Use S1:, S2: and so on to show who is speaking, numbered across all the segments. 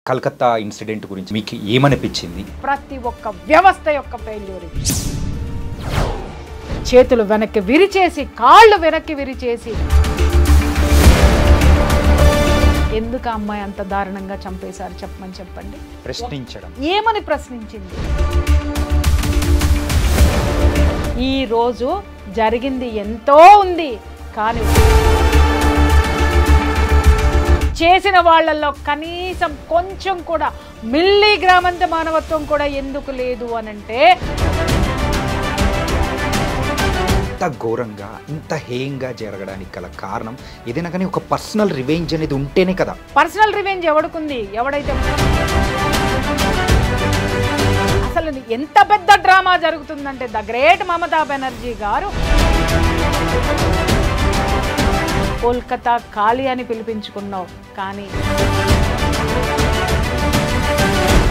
S1: Calcutta incident గురించి మీకు ఏమనిపించింది?
S2: ప్రతి ఒక్క వ్యవస్థ యొక్క ఫెయిల్యూర్. చేతులు వెనక్కి విరిచేసి కాళ్ళు వెనక్కి విరిచేసి ఎందుకు అమ్మాయి అంత దారుణంగా చంపేశారు చెప్పమని చెప్పండి.
S1: ప్రశ్నించడం
S2: ఏమని ప్రశ్నించింది? ఈ రోజు జరిగింది ఎంతో ఉంది, కానీ చేసిన వాళ్ళల్లో కనీసం కొంచెం కూడా మిల్లీగ్రామంత మానవత్వం కూడా ఎందుకు లేదు అనంటే,
S1: ఇంత ఘోరంగా ఇంత హేయంగా జరగడానికి గల కారణం ఏదైనా కానీ ఒక పర్సనల్ రివెంజ్ అనేది ఉంటేనే కదా.
S2: పర్సనల్ రివెంజ్ ఎవడుకుంది? ఎవడైతే అసలు ఎంత పెద్ద డ్రామా జరుగుతుందంటే, ద గ్రేట్ మమతా బెనర్జీ గారు కోల్కతా ఖాళీ అని పిలిపించుకున్నావు, కానీ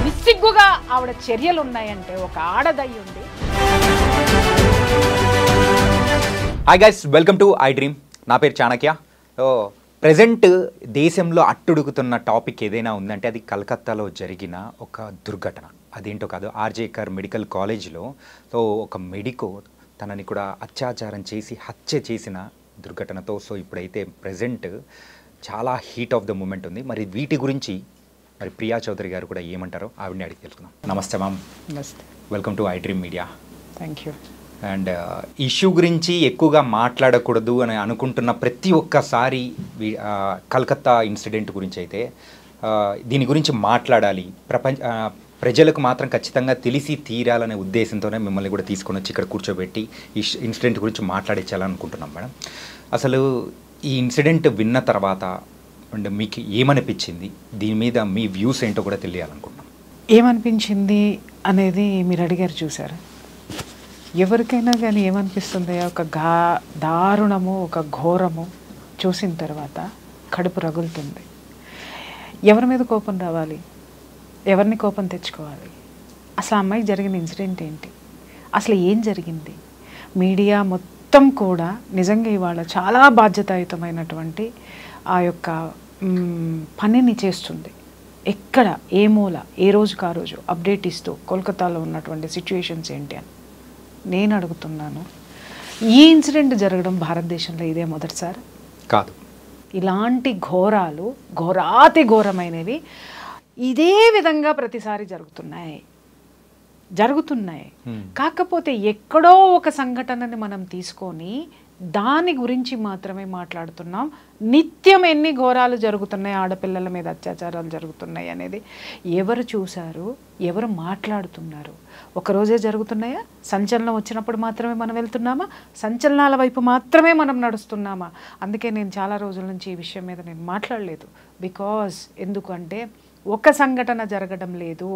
S2: నిస్సిగ్గుగా ఆవిడ చర్యలు ఉన్నాయంటే ఒక ఆడదయ్యి ఉంది.
S1: Hi guys, welcome to I dream. నా పేరు చాణక్య. ప్రజెంట్ దేశంలో అట్టుడుగుతున్న టాపిక్ ఏదైనా ఉందంటే అది కలకత్తాలో జరిగిన ఒక దుర్ఘటన. అదేంటో కాదు, ఆర్జేకర్ మెడికల్ కాలేజ్లో ఒక మెడికో తనని కూడా అత్యాచారం చేసి హత్య చేసిన దుర్ఘటనతో ఇప్పుడైతే ప్రజెంట్ చాలా హీట్ ఆఫ్ ద మూమెంట్ ఉంది. మరి వీటి గురించి మరి ప్రియా చౌదరి గారు కూడా ఏమంటారో ఆవిడని అడిగి తెలుసుకుందాం. నమస్తే మ్యామ్.
S2: నమస్తే.
S1: Welcome to I dream media.
S2: Thank you.
S1: And issue గురించి ఎక్కువగా మాట్లాడకూడదు అని అనుకుంటున్న ప్రతి ఒక్కసారి కలకత్తా ఇన్సిడెంట్ గురించి అయితే దీని గురించి మాట్లాడాలి, ప్రజలకు మాత్రం ఖచ్చితంగా తెలిసి తీరాలనే ఉద్దేశంతోనే మిమ్మల్ని కూడా తీసుకొని వచ్చి ఇక్కడ కూర్చోబెట్టి ఈ ఇన్సిడెంట్ గురించి మాట్లాడించాలనుకుంటున్నాం మేడం. అసలు ఈ ఇన్సిడెంట్ విన్న తర్వాత అండ్ మీకు ఏమనిపించింది, దీని మీద మీ వ్యూస్ ఏంటో కూడా తెలియాలనుకుంటున్నాం.
S2: ఏమనిపించింది అనేది మీరు అడిగారు, చూసారా? ఎవరికైనా కానీ ఏమనిపిస్తుంది? ఒక దారుణము, ఒక ఘోరము చూసిన తర్వాత కడుపు రగులుతుంది. ఎవరి మీద కోపం రావాలి? ఎవరిని కోపం తెచ్చుకోవాలి? అసలు అమ్మాయికి జరిగిన ఇన్సిడెంట్ ఏంటి? అసలు ఏం జరిగింది? మీడియా మొత్తం కూడా నిజంగా ఇవాళ చాలా బాధ్యతాయుతమైనటువంటి ఆ యొక్క పనిని చేస్తుంది. ఎక్కడ ఏ మూల ఏ రోజుకు ఆ రోజు అప్డేట్ ఇస్తూ కోల్కతాలో ఉన్నటువంటి సిచ్యువేషన్స్ ఏంటి అని నేను అడుగుతున్నాను. ఈ ఇన్సిడెంట్ జరగడం భారతదేశంలో ఇదే మొదటిసారి
S1: కాదు.
S2: ఇలాంటి ఘోరాలు, ఘోరాతి ఘోరమైనవి ఇదే విధంగా ప్రతిసారి జరుగుతున్నాయి. కాకపోతే ఎక్కడో ఒక సంఘటనని మనం తీసుకొని దాని గురించి మాత్రమే మాట్లాడుతున్నాం. నిత్యం ఎన్ని ఘోరాలు జరుగుతున్నాయి, ఆడపిల్లల మీద అత్యాచారాలు జరుగుతున్నాయి అనేది ఎవరు చూశారు, ఎవరు మాట్లాడుతున్నారు? ఒకరోజే జరుగుతున్నాయా? సంచలనం వచ్చినప్పుడు మాత్రమే మనం వెళ్తున్నామా? సంచలనాల వైపు మాత్రమే మనం నడుస్తున్నామా? అందుకే నేను చాలా రోజుల నుంచి ఈ విషయం మీద నేను మాట్లాడలేదు. బికాజ్ ఎందుకంటే ఒక సంఘటన జరగడం లేదు,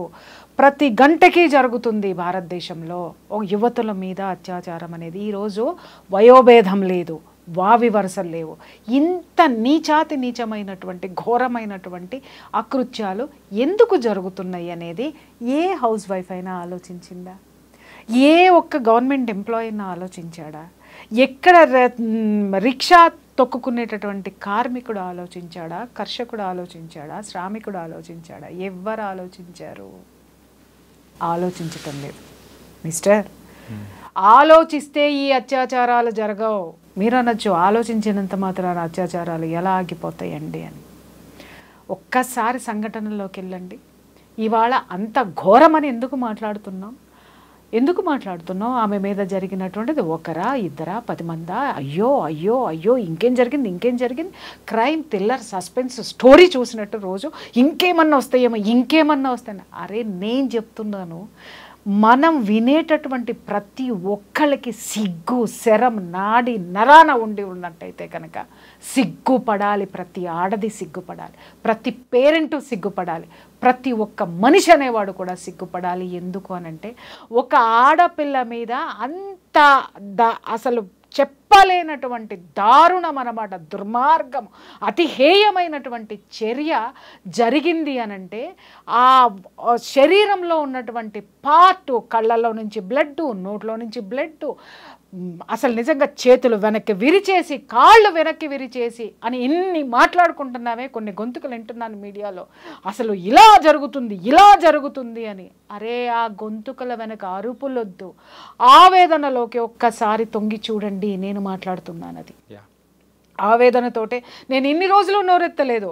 S2: ప్రతి గంటకి జరుగుతుంది భారతదేశంలో యువతుల మీద అత్యాచారం అనేది. ఈరోజు వయోభేదం లేదు, వావి వరుసలు లేవు. ఇంత నీచమైనటువంటి ఘోరమైనటువంటి అకృత్యాలు ఎందుకు జరుగుతున్నాయి అనేది ఏ హౌస్ వైఫ్ అయినా ఆలోచించిందా? ఏ ఒక్క గవర్నమెంట్ ఎంప్లాయీ అయినా ఆలోచించాడా? ఎక్కడ రిక్షా తొక్కుకునేటటువంటి కార్మికుడు ఆలోచించాడా? కర్షకుడు ఆలోచించాడా? శ్రామికుడు ఆలోచించాడా? ఎవరు ఆలోచించారు? ఆలోచించటం లేదు. మిస్టర్, ఆలోచిస్తే ఈ అత్యాచారాలు జరగవు. మీరు అనొచ్చు ఆలోచించినంత మాత్రాన అత్యాచారాలు ఎలా ఆగిపోతాయండి అని. ఒక్కసారి సంఘటనలోకి వెళ్ళండి. ఇవాళ అంత ఘోరమని ఎందుకు మాట్లాడుతున్నాం? ఆమె మీద జరిగినటువంటిది ఒకరా, ఇద్దరా, 10 మందా? అయ్యో ఇంకేం జరిగింది? క్రైమ్ థ్రిల్లర్ సస్పెన్స్ స్టోరీ చూసినట్టు రోజు ఇంకేమన్నా వస్తాయి. అరే నేను చెప్తున్నాను, మనం వినేటటువంటి ప్రతి ఒక్కళ్ళకి సిగ్గు శరం నాడి నరాన ఉన్నట్టయితే కనుక సిగ్గుపడాలి. ప్రతి ఆడది సిగ్గుపడాలి, ప్రతి పేరెంటు సిగ్గుపడాలి, ప్రతి ఒక్క మనిషి అనేవాడు కూడా సిగ్గుపడాలి. ఎందుకు అనంటే ఒక ఆడపిల్ల మీద అంత అసలు చెప్పలేనటువంటి దారుణం అన్నమాట, దుర్మార్గం, అతి హేయమైనటువంటి చర్య జరిగింది అనంటే ఆ శరీరంలో ఉన్నటువంటి పార్ట్, కళ్ళలో నుంచి బ్లడ్, నోట్లో నుంచి బ్లడ్, అసలు నిజంగా చేతులు వెనక్కి విరిచేసి కాళ్ళు వెనక్కి విరిచేసి అని ఇన్ని మాట్లాడుకుంటున్నామే, కొన్ని గొంతుకలు వింటున్నాను మీడియాలో, అసలు ఇలా జరుగుతుంది అని. అరే ఆ గొంతుకల వెనక అరుపులొద్దు, ఆవేదనలోకి ఒక్కసారి తొంగి చూడండి. నేను మాట్లాడుతున్నాను అది ఆవేదనతోటే. నేను ఇన్ని రోజులు నోరెత్తలేదు.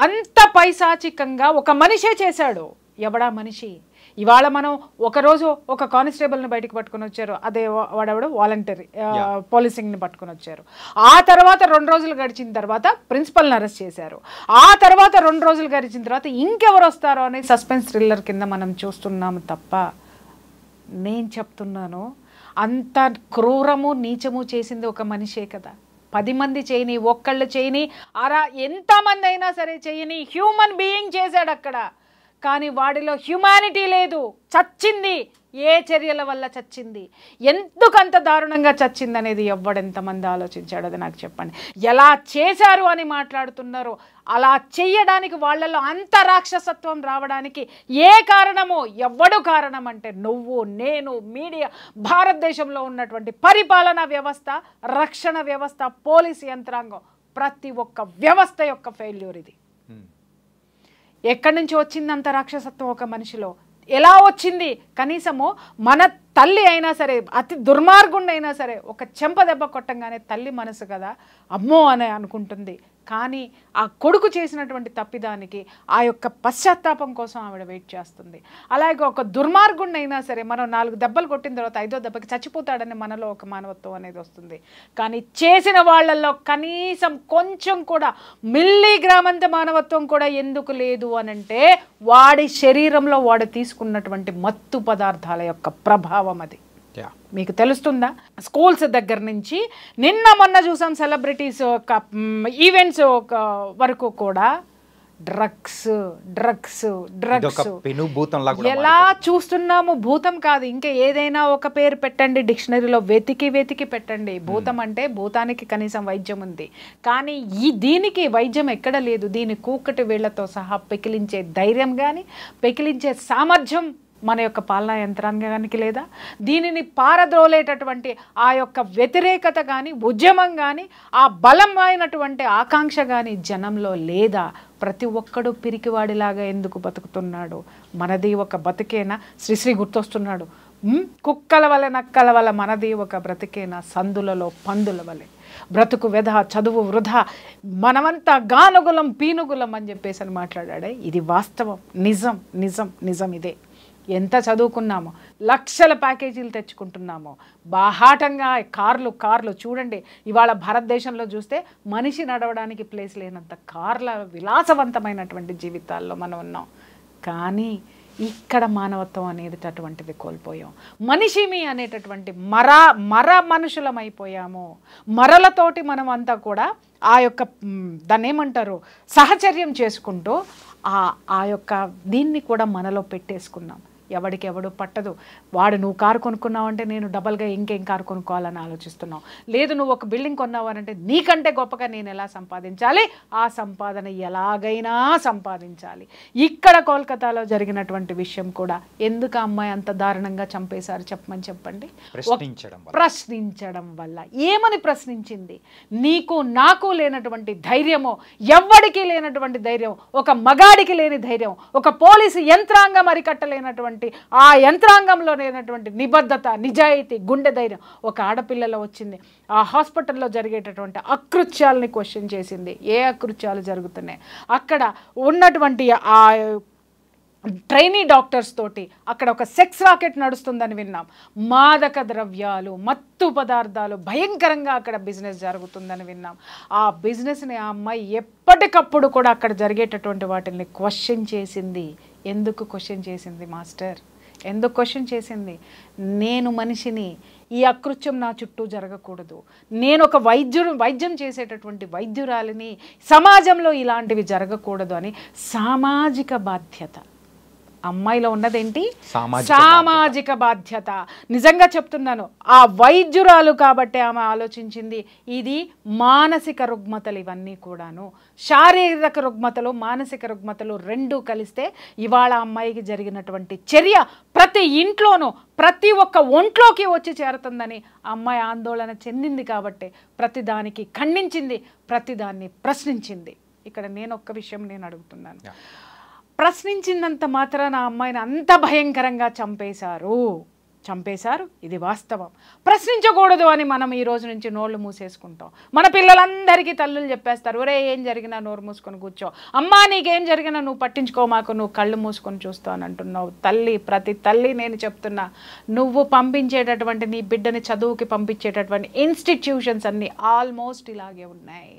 S2: అంత పైశాచికంగా ఒక మనిషే చేశాడు. ఎవడా మనిషి? ఇవాళ మనం ఒకరోజు ఒక కానిస్టేబుల్ని బయటకు పట్టుకొని వచ్చారు, అదే వాడెవడు వాలంటరీ పోలీసింగ్ని పట్టుకొని వచ్చారు. ఆ తర్వాత 2 రోజులు గడిచిన తర్వాత ప్రిన్సిపల్ని అరెస్ట్ చేశారు. ఆ తర్వాత 2 రోజులు గడిచిన తర్వాత ఇంకెవరు వస్తారో అని సస్పెన్స్ థ్రిల్లర్ కింద మనం చూస్తున్నాము తప్ప, నేను చెప్తున్నాను అంత క్రూరము నీచము చేసింది ఒక మనిషే కదా. 10 మంది చేయని, ఒక్కళ్ళు చేయని, ఎంతమంది అయినా సరే చేయని హ్యూమన్ బీయింగ్ చేశాడు అక్కడ. కానీ వాడిలో హ్యుమానిటీ లేదు, చచ్చింది. ఏ చర్యల వల్ల చచ్చింది, ఎందుకంత దారుణంగా చచ్చింది అనేది ఎవడెంతమంది ఆలోచించాడు అది నాకు చెప్పండి. ఎలా చేశారు అని మాట్లాడుతున్నారు. అలా చెయ్యడానికి వాళ్ళలో అంత రాక్షసత్వం రావడానికి ఏ కారణమో, ఎవడు కారణం అంటే నువ్వు, నేను, మీడియా, భారతదేశంలో ఉన్నటువంటి పరిపాలనా వ్యవస్థ, రక్షణ వ్యవస్థ, పోలీసు యంత్రాంగం, ప్రతి ఒక్క వ్యవస్థ యొక్క ఫెయిల్యూర్ ఇది. ఎక్కడి నుంచి వచ్చింది అంత రాక్షసత్వం ఒక మనిషిలో? ఎలా వచ్చింది? కనీసము మన తల్లి అయినా సరే, అతి దుర్మార్గుండి అయినా సరే, ఒక చెంప దెబ్బ కొట్టంగానే తల్లి మనసు కదా అమ్మో అని అనుకుంటుంది. కానీ ఆ కొడుకు చేసినటువంటి తప్పిదానికి ఆ యొక్క పశ్చాత్తాపం కోసం ఆవిడ వెయిట్ చేస్తుంది. అలాగే ఒక దుర్మార్గుండి అయినా సరే, మనం 4 దెబ్బలు కొట్టిన తర్వాత 5వ దెబ్బకి చచ్చిపోతాడని మనలో ఒక మానవత్వం అనేది వస్తుంది. కానీ చేసిన వాళ్ళల్లో కనీసం కొంచెం కూడా మిల్లీగ్రామంత మానవత్వం కూడా ఎందుకు లేదు అనంటే, వాడి శరీరంలో వాడు తీసుకున్నటువంటి మత్తు పదార్థాల యొక్క ప్రభావం అది. మీకు తెలుస్తుందా? స్కూల్స్ దగ్గర నుంచి నిన్న మొన్న చూసాం సెలబ్రిటీస్ ఈవెంట్స్ వరకు కూడా డ్రగ్స్ ఎలా చూస్తున్నాము. భూతం కాదు, ఇంకా ఏదైనా ఒక పేరు పెట్టండి, డిక్షనరీలో వెతికి పెట్టండి. భూతం అంటే భూతానికి కనీసం వైద్యం ఉంది, కానీ దీనికి వైద్యం ఎక్కడ లేదు. దీని కూకటి వేళ్లతో సహా పెకిలించే ధైర్యం కానీ, పెకిలించే సామర్థ్యం మన యొక్క పాలనా యంత్రాంగానికి లేదా? దీనిని పారద్రోలేటటువంటి ఆ యొక్క వ్యతిరేకత కానీ, ఉద్యమం కానీ, ఆ బలమైనటువంటి ఆకాంక్ష కానీ జనంలో లేదా? ప్రతి ఒక్కడు పిరికివాడిలాగా ఎందుకు బతుకుతున్నాడు? మనది ఒక బతికేనా? శ్రీశ్రీ గుర్తొస్తున్నాడు. కుక్కల వలె నక్కల వల్ల మనది ఒక బ్రతికేనా? సందులలో పందుల వలె బ్రతుకు వ్యధ, చదువు వృధా, మనమంతా గానుగులం పీనుగులం అని చెప్పేసి అని మాట్లాడాడే. ఇది వాస్తవం, నిజం ఇదే. ఎంత చదువుకున్నామో, లక్షల ప్యాకేజీలు తెచ్చుకుంటున్నామో, బాహాటంగా కార్లు చూడండి. ఇవాళ భారతదేశంలో చూస్తే మనిషి నడవడానికి ప్లేస్ లేనంత కార్ల విలాసవంతమైనటువంటి జీవితాల్లో మనం ఉన్నాం. కానీ ఇక్కడ మానవత్వం అనేది అటువంటిది కోల్పోయాం. మనిషిమి అనేటటువంటి మర మనుషులమైపోయాము. మరలతోటి మనం అంతా కూడా ఆ యొక్క దాన్ని ఏమంటారు, సహచర్యం చేసుకుంటూ ఆ యొక్క దీన్ని కూడా మనలో పెట్టేసుకున్నాం. ఎవడికి ఎవడు పట్టదు. వాడు నువ్వు కారు కొనుక్కున్నావంటే నేను డబల్గా ఇంకేం కారు కొనుక్కోవాలని ఆలోచిస్తున్నావు. లేదు నువ్వు ఒక బిల్డింగ్ కొన్నావనంటే నీకంటే గొప్పగా నేను ఎలా సంపాదించాలి, ఆ సంపాదన ఎలాగైనా సంపాదించాలి. ఇక్కడ కోల్కతాలో జరిగినటువంటి విషయం కూడా ఎందుకు ఆ అమ్మాయి అంత దారుణంగా చంపేశారు చెప్పండి. ప్రశ్నించడం వల్ల. ఏమని ప్రశ్నించింది? నీకు నాకు లేనటువంటి ధైర్యమో, ఎవ్వడికి లేనటువంటి ధైర్యం, ఒక మగాడికి లేని ధైర్యం, ఒక పోలీసు యంత్రాంగం అరికట్టలేనటువంటి ఆ యంత్రాంగంలో లేనటువంటి నిబద్ధత, నిజాయితీ, గుండె ధైర్యం ఒక ఆడపిల్లలో వచ్చింది. ఆ హాస్పిటల్లో జరిగేటటువంటి అకృత్యాలని క్వశ్చన్ చేసింది. ఏ అకృత్యాలు జరుగుతున్నాయి అక్కడ ఉన్నటువంటి ఆ ట్రైనీ డాక్టర్స్ తోటి? అక్కడ ఒక సెక్స్ రాకెట్ నడుస్తుందని విన్నాం. మాదక ద్రవ్యాలు, మత్తు పదార్థాలు భయంకరంగా అక్కడ బిజినెస్ జరుగుతుందని విన్నాం. ఆ బిజినెస్ని ఆ అమ్మాయి ఎప్పటికప్పుడు కూడా అక్కడ జరిగేటటువంటి వాటిని క్వశ్చన్ చేసింది. ఎందుకు క్వశ్చన్ చేసింది మాస్టర్? ఎందుకు క్వశ్చన్ చేసింది? నేను మనిషిని, ఈ అకృత్యం నా చుట్టూ జరగకూడదు. నేను ఒక వైద్యం చేసేటటువంటి వైద్యురాలిని, సమాజంలో ఇలాంటివి జరగకూడదు అని సామాజిక బాధ్యత. అమ్మాయిలో ఉన్నదేంటి?
S1: సామాజిక
S2: సామాజిక బాధ్యత. నిజంగా చెప్తున్నాను, ఆ వైద్యురాలు కాబట్టి ఆమె ఆలోచించింది. ఇది మానసిక రుగ్మతలు, ఇవన్నీ కూడాను శారీరక రుగ్మతలు మానసిక రుగ్మతలు రెండూ కలిస్తే ఇవాళ అమ్మాయికి జరిగినటువంటి చర్య ప్రతి ఇంట్లోనూ ప్రతి ఒక్క ఒంట్లోకి వచ్చి చేరుతుందని అమ్మాయి ఆందోళన చెందింది కాబట్టి ప్రతిదానికి ఖండించింది, ప్రతిదాన్ని ప్రశ్నించింది. ఇక్కడ నేను ఒక్క విషయం నేను అడుగుతున్నాను, ప్రశ్నించినంత మాత్రాన ఆ అమ్మాయిని అంత భయంకరంగా చంపేశారు, ఇది వాస్తవం. ప్రశ్నించకూడదు అని మనం ఈ రోజు నుంచి నోళ్ళు మూసేసుకుంటాం. మన పిల్లలందరికీ తల్లులు చెప్పేస్తారు, ఒరే ఏం జరిగినా నోరు మూసుకొని కూర్చో, అమ్మా నీకేం జరిగినా నువ్వు పట్టించుకో మాకు, నువ్వు కళ్ళు మూసుకొని చూస్తావు అని అంటున్నావు. తల్లి, ప్రతి తల్లి నేను చెప్తున్నా, నువ్వు పంపించేటటువంటి నీ బిడ్డని చదువుకి పంపించేటటువంటి ఇన్స్టిట్యూషన్స్ అన్నీ ఆల్మోస్ట్ ఇలాగే ఉన్నాయి.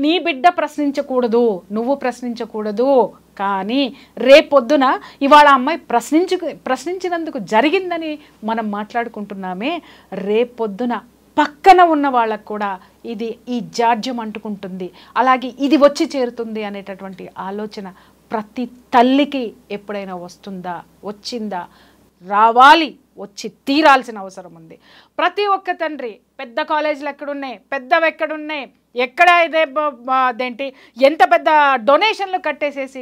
S2: నీ బిడ్డ ప్రశ్నించకూడదు, నువ్వు ప్రశ్నించకూడదు, కానీ రేపొద్దున ఇవాళ అమ్మాయి ప్రశ్నించినందుకు జరిగిందని మనం మాట్లాడుకుంటున్నామే, రేపొద్దున పక్కన ఉన్న వాళ్ళకు కూడా ఈ జాడ్యం అంటుకుంటుంది, అలాగే ఇది వచ్చి చేరుతుంది అనేటటువంటి ఆలోచన ప్రతి తల్లికి ఎప్పుడైనా వచ్చిందా? రావాలి, వచ్చి తీరాల్సిన అవసరం ఉంది. ప్రతి ఒక్క తండ్రి, పెద్ద కాలేజీలు ఎక్కడున్నాయి, పెద్దవి ఎక్కడున్నాయి, ఎక్కడ అదేంటి ఎంత పెద్ద డొనేషన్లు కట్టేసేసి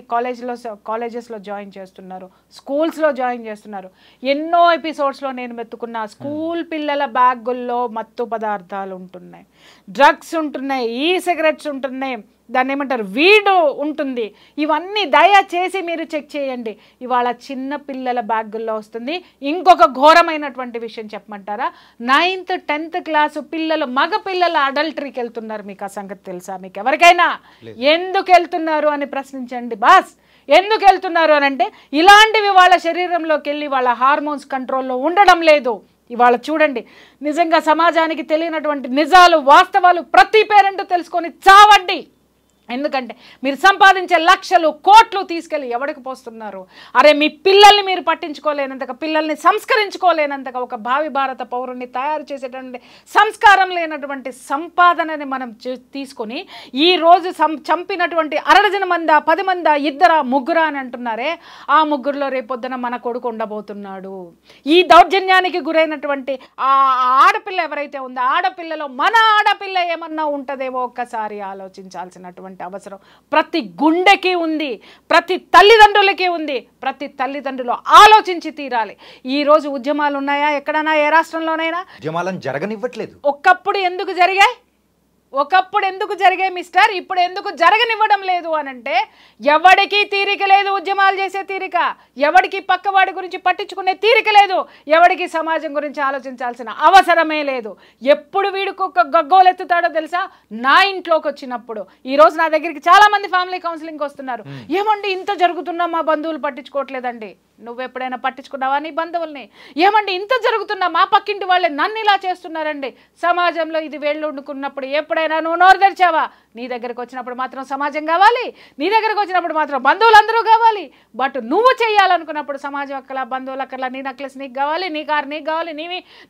S2: కాలేజెస్లో జాయిన్ చేస్తున్నారు, స్కూల్స్లో జాయిన్ చేస్తున్నారు. ఎన్నో ఎపిసోడ్స్లో నేను మెత్తుకున్న స్కూల్ పిల్లల బ్యాగుల్లో మత్తు పదార్థాలు ఉంటున్నాయి, డ్రగ్స్ ఉంటున్నాయి, సిగరెట్స్ ఉంటున్నాయి, దాన్ని ఏమంటారు వీడు ఉంటుంది. ఇవన్నీ దయచేసి మీరు చెక్ చేయండి. ఇవాళ చిన్న పిల్లల బ్యాగుల్లో వస్తుంది. ఇంకొక ఘోరమైనటువంటి విషయం చెప్పమంటారా? 9th 10th క్లాసు పిల్లలు, మగ పిల్లలు అడల్టరీకి వెళ్తున్నారు. మీకు ఆ సంగతి తెలుసా? మీకు ఎవరికైనా ఎందుకు వెళ్తున్నారు అని ప్రశ్నించండి బాస్. ఎందుకు వెళ్తున్నారు అని అంటే ఇలాంటివి వాళ్ళ శరీరంలోకి వెళ్ళి వాళ్ళ హార్మోన్స్ కంట్రోల్లో ఉండడం లేదు. ఇవాళ చూడండి, నిజంగా సమాజానికి తెలియనటువంటి నిజాలు, వాస్తవాలు ప్రతి పేరెంట్ తెలుసుకొని చావండి. ఎందుకంటే మీరు సంపాదించే లక్షలు కోట్లు తీసుకెళ్ళి ఎవరికి పోస్తున్నారు? అరే మీ పిల్లల్ని మీరు పట్టించుకోలేనంతగా, పిల్లల్ని సంస్కరించుకోలేనంతగా, ఒక భావి భారత పౌరుణ్ణి తయారు చేసేటువంటి సంస్కారం లేనటువంటి సంపాదనని మనం తీసుకొని ఈరోజు చంపినటువంటి 60 మందా 10 మందా 2 3 అని అంటున్నారే, ఆ ముగ్గురులో రేపొద్దున మన కొడుకు ఉండబోతున్నాడు. ఈ దౌర్జన్యానికి గురైనటువంటి ఆ ఆడపిల్ల ఎవరైతే ఉందో, ఆడపిల్లలో మన ఆడపిల్ల ఏమన్నా ఉంటుందేమో ఒక్కసారి ఆలోచించాల్సినటువంటి అవసరం ప్రతి గుండెకి ఉంది, ప్రతి తల్లిదండ్రులకి ఉంది. ప్రతి తల్లిదండ్రులు ఆలోచించి తీరాలి. ఈ రోజు ఉద్యమాలు ఉన్నాయా ఎక్కడైనా, ఏ రాష్ట్రంలోనైనా?
S1: ఉద్యమాలను జరగనివ్వట్లేదు.
S2: ఒకప్పుడు ఎందుకు జరిగాయి మిస్టర్, ఇప్పుడు ఎందుకు జరగనివ్వడం లేదు అనంటే ఎవడికి తీరిక లేదు ఉద్యమాలు చేసే తీరిక, ఎవడికి పక్కవాడి గురించి పట్టించుకునే తీరిక లేదు, ఎవడికి సమాజం గురించి ఆలోచించాల్సిన అవసరమే లేదు. ఎప్పుడు వీడికి ఒక గగ్గోలెత్తుతాడో తెలుసా? నా ఇంట్లోకి వచ్చినప్పుడు. ఈరోజు నా దగ్గరికి చాలా మంది ఫ్యామిలీ కౌన్సిలింగ్కి వస్తున్నారు. ఏమండి ఇంత జరుగుతున్నా మా బంధువులు పట్టించుకోవట్లేదండి. నువ్వు ఎప్పుడైనా పట్టించుకున్నావా నీ బంధువుల్ని? ఏమండి ఇంత జరుగుతున్నా మా పక్కింటి వాళ్ళే నన్ను ఇలా చేస్తున్నారండి. సమాజంలో ఇది వేళ్ళు వండుకున్నప్పుడు ఎప్పుడైనా నువ్వు నోరు తెరిచావా? నీ దగ్గరకు వచ్చినప్పుడు మాత్రం సమాజం కావాలి, నీ దగ్గరకు వచ్చినప్పుడు మాత్రం బంధువులందరూ కావాలి. బట్ నువ్వు చేయాలనుకున్నప్పుడు సమాజం అక్కల, బంధువులు అక్కల, నీ నెక్లెస్ నీకు కావాలి, నీ కారు నీకు కావాలి,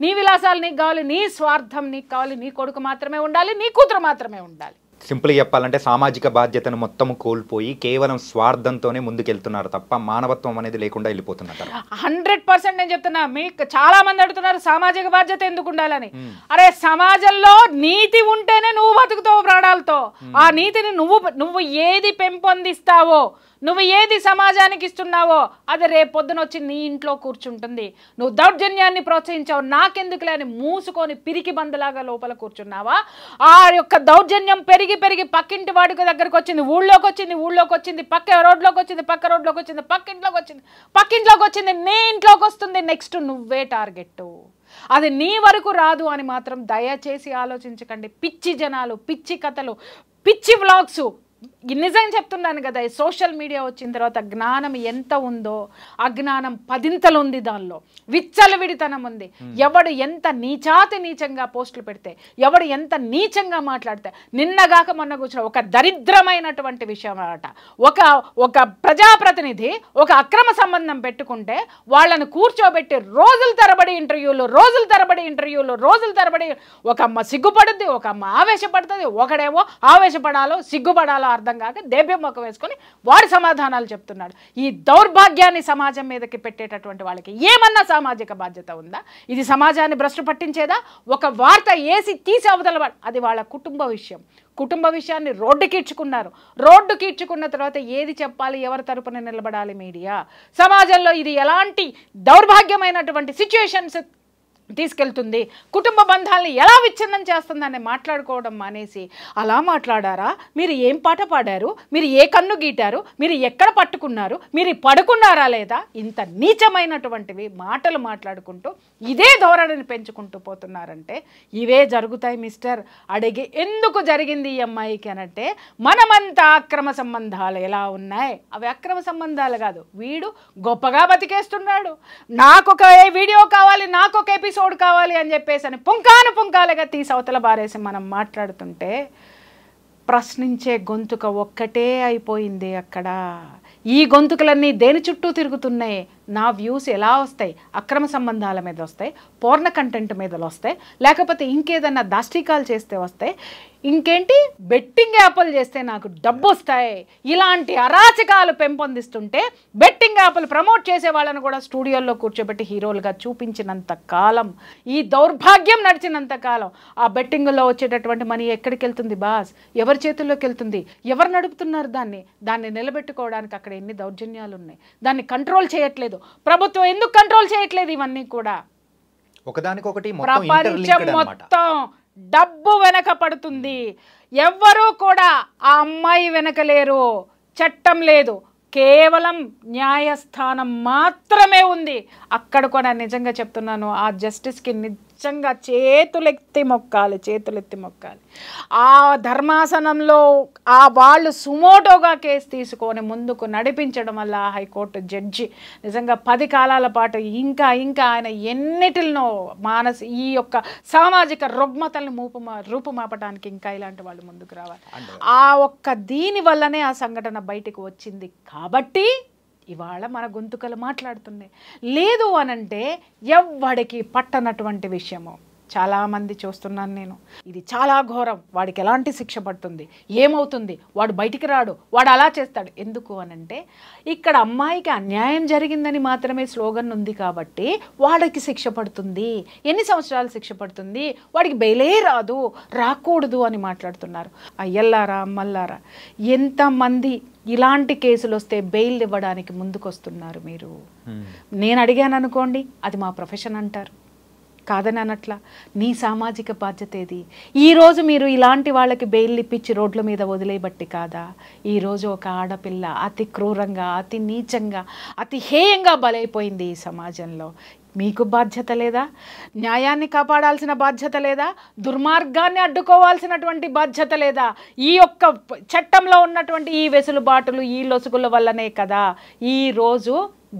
S2: నీ విలాసాలు నీకు కావాలి, నీ స్వార్థం నీకు కావాలి, నీ కొడుకు మాత్రమే ఉండాలి, నీ కూతురు మాత్రమే ఉండాలి.
S1: సింపుల్గా చెప్పాలంటే సామాజిక బాధ్యతను మొత్తం కోల్పోయి కేవలం స్వార్థంతోనే ముందుకెళ్తున్నారు తప్ప మానవత్వం అనేది లేకుండా వెళ్ళిపోతున్నారు.
S2: 100% నేను చెప్తున్నా. మీకు చాలా మంది అడుగుతున్నారు సామాజిక బాధ్యత ఎందుకు ఉండాలని. అరే సమాజంలో నీతి ఉంటేనే నువ్వు బతుకుతావు ప్రాణాలతో. ఆ నీతిని నువ్వు ఏది పెంపొందిస్తావో, నువ్వు ఏది సమాజానికి ఇస్తున్నావో అది రేపు పొద్దున వచ్చి నీ ఇంట్లో కూర్చుంటుంది. నువ్వు దౌర్జన్యాన్ని ప్రోత్సహించావు, నాకెందుకులే అని మూసుకొని పిరికి బందలాగా లోపల కూర్చున్నావా? ఆ యొక్క దౌర్జన్యం పెరిగి పక్కింటి వాడికి దగ్గరకు వచ్చింది, ఊళ్ళోకి వచ్చింది, పక్క రోడ్లోకి వచ్చింది, పక్కింట్లోకి వచ్చింది, నీ ఇంట్లోకి వస్తుంది. నెక్స్ట్ నువ్వే టార్గెట్. అది నీ వరకు రాదు అని మాత్రం దయచేసి ఆలోచించకండి. పిచ్చి జనాలు, పిచ్చి కథలు, పిచ్చి వ్లాగ్స్. నిజం చెప్తున్నాను కదా, సోషల్ మీడియా వచ్చిన తర్వాత జ్ఞానం ఎంత ఉందో అజ్ఞానం 10 ఉంది. దానిలో విచ్చలవిడితనం ఉంది. ఎవడు ఎంత నీచంగా పోస్టులు పెడితే, ఎవడు ఎంత నీచంగా మాట్లాడితే, నిన్నగాక మొన్న కూర్చున్న ఒక దరిద్రమైనటువంటి విషయం అన్నమాట. ఒక ప్రజాప్రతినిధి ఒక అక్రమ సంబంధం పెట్టుకుంటే వాళ్ళను కూర్చోబెట్టి రోజుల తరబడి ఇంటర్వ్యూలు ఒక అమ్మ సిగ్గుపడుద్ది, ఒక అమ్మ ఆవేశపడుతుంది, ఒకడేమో ఆవేశపడాలో సిగ్గుపడాలో అర్థం అర్థం కాక దేభ్యం ముఖం వేసుకొని వాడు సమాధానాలు చెప్తున్నాడు. ఈ దౌర్భాగ్యాన్ని సమాజం మీదకి పెట్టేటటువంటి వాళ్ళకి ఏమన్నా సామాజిక బాధ్యత ఉందా? ఇది సమాజాన్ని భ్రష్టు పట్టించేదా? ఒక వార్త వేసి తీసి అవతల అది వాళ్ళ కుటుంబ విషయం. కుటుంబ విషయాన్ని రోడ్డుకి ఇచ్చుకున్న తర్వాత ఏది చెప్పాలి, ఎవరి తరపున నిలబడాలి? మీడియా. సమాజంలో ఇది ఎలాంటి దౌర్భాగ్యమైనటువంటి సిచ్యుయేషన్స్ తీసుకెళ్తుంది, కుటుంబ బంధాలని ఎలా విచ్ఛిన్నం చేస్తుందని మాట్లాడుకోవడం మానేసి అలా మాట్లాడారా, మీరు ఏం పాట పాడారు, మీరు ఏ కన్ను గీటారు, మీరు ఎక్కడ పట్టుకున్నారు, మీరు పడుకున్నారా లేదా, ఇంత నీచమైనటువంటివి మాటలు మాట్లాడుకుంటూ ఇదే ధోరణిని పెంచుకుంటూ పోతున్నారంటే ఇవే జరుగుతాయి మిస్టర్. అడిగి ఎందుకు జరిగింది ఈ అమ్మాయికి అనంటే మనమంతా అక్రమ సంబంధాలు ఎలా ఉన్నాయి, అవి అక్రమ సంబంధాలు కాదు, వీడు గొప్పగా బతికేస్తున్నాడు, నాకొక వీడియో కావాలి, నాకొక ఎపిసోడ్ కావాలి అని చెప్పేసి అని పుంకాలుగా తీసి అవతల బారేసి మనం మాట్లాడుతుంటే ప్రశ్నించే గొంతుక ఒక్కటే అయిపోయింది అక్కడ. ఈ గొంతుకలన్నీ దేని చుట్టూ తిరుగుతున్నాయి? నా వ్యూస్ ఎలా వస్తాయి? అక్రమ సంబంధాల మీద వస్తాయి, పోర్న కంటెంట్ మీద వస్తాయి, లేకపోతే ఇంకేదన్నా దాష్టికాలు చేస్తే వస్తాయి, ఇంకేంటి బెట్టింగ్ యాప్లు చేస్తే నాకు డబ్బు వస్తాయి. ఇలాంటి అరాచకాలు పెంపొందిస్తుంటే బెట్టింగ్ యాప్లు ప్రమోట్ చేసే వాళ్ళని కూడా స్టూడియోల్లో కూర్చోబెట్టి హీరోలుగా చూపించినంత కాలం, ఈ దౌర్భాగ్యం నడిచినంత కాలం ఆ బెట్టింగ్లో వచ్చేటటువంటి మనీ ఎక్కడికి వెళ్తుంది బాస్? ఎవరి చేతుల్లోకి వెళ్తుంది? ఎవరు నడుపుతున్నారు దాన్ని నిలబెట్టుకోవడానికి అక్కడ ఎన్ని దౌర్జన్యాలు ఉన్నాయి. దాన్ని కంట్రోల్ చేయట్లేదు ప్రభుత్వం. ఎందుకు కంట్రోల్ చేయట్లేదు? ఇవన్నీ కూడా
S1: ఒకదానికొకటి
S2: ప్రపంచం మొత్తం డబ్బు వెనక పడుతుంది. ఎవ్వరూ కూడా ఆ అమ్మాయి వెనక లేరు. చట్టం లేదు, కేవలం న్యాయస్థానం మాత్రమే ఉంది. అక్కడ కూడా నిజంగా చెప్తున్నాను, ఆ జస్టిస్కి నిజంగా చేతులెత్తి మొక్కాలి. ఆ ధర్మాసనంలో ఆ వాళ్ళు సుమోటోగా కేసు తీసుకొని ముందుకు నడిపించడం వల్ల హైకోర్టు జడ్జి నిజంగా 10 కాలాల పాటు ఇంకా ఆయన ఎన్నిటినో ఈ యొక్క సామాజిక రుగ్మతల్ని రూపుమాపడానికి ఇంకా ఇలాంటి వాళ్ళు ముందుకు రావాలి. ఆ ఒక్క దీని వల్లనే ఆ సంఘటన బయటకు వచ్చింది కాబట్టి ఇవాళ మన గొంతుకలు మాట్లాడుతున్నాయి. లేదు అనంటే ఎవ్వడికి పట్టనటువంటి విషయము చాలామంది చూస్తున్నాను నేను. ఇది చాలా ఘోరం, వాడికి ఎలాంటి శిక్ష పడుతుంది, ఏమవుతుంది, వాడు బయటికి రాడు, వాడు అలా చేస్తాడు. ఎందుకు అనంటే ఇక్కడ అమ్మాయికి అన్యాయం జరిగిందని మాత్రమే స్లోగన్ ఉంది కాబట్టి వాడికి శిక్ష పడుతుంది. ఎన్ని సంవత్సరాలు శిక్ష పడుతుంది, వాడికి బెయిలే రాకూడదు అని మాట్లాడుతున్నారు. అయ్యల్లారా అమ్మల్లారా, ఎంతమంది ఇలాంటి కేసులు వస్తే బెయిల్ ఇవ్వడానికి ముందుకొస్తున్నారు మీరు? నేను అడిగాను అనుకోండి, అది మా ప్రొఫెషన్ అంటారు, కాదని అనట్లా. నీ సామాజిక బాధ్యత ఏది? ఈరోజు మీరు ఇలాంటి వాళ్ళకి బెయిల్ ఇప్పించి రోడ్ల మీద వదిలేయబట్టి కాదా ఈరోజు ఒక ఆడపిల్ల అతి క్రూరంగా, అతి నీచంగా, అతి హేయంగా బలైపోయింది ఈ సమాజంలో? మీకు బాధ్యత లేదా? న్యాయాన్ని కాపాడాల్సిన బాధ్యత లేదా? దుర్మార్గాన్ని అడ్డుకోవాల్సినటువంటి బాధ్యత లేదా? ఈ యొక్క చట్టంలో ఉన్నటువంటి ఈ వెసులుబాటులు, ఈ లొసుగుల వల్లనే కదా ఈరోజు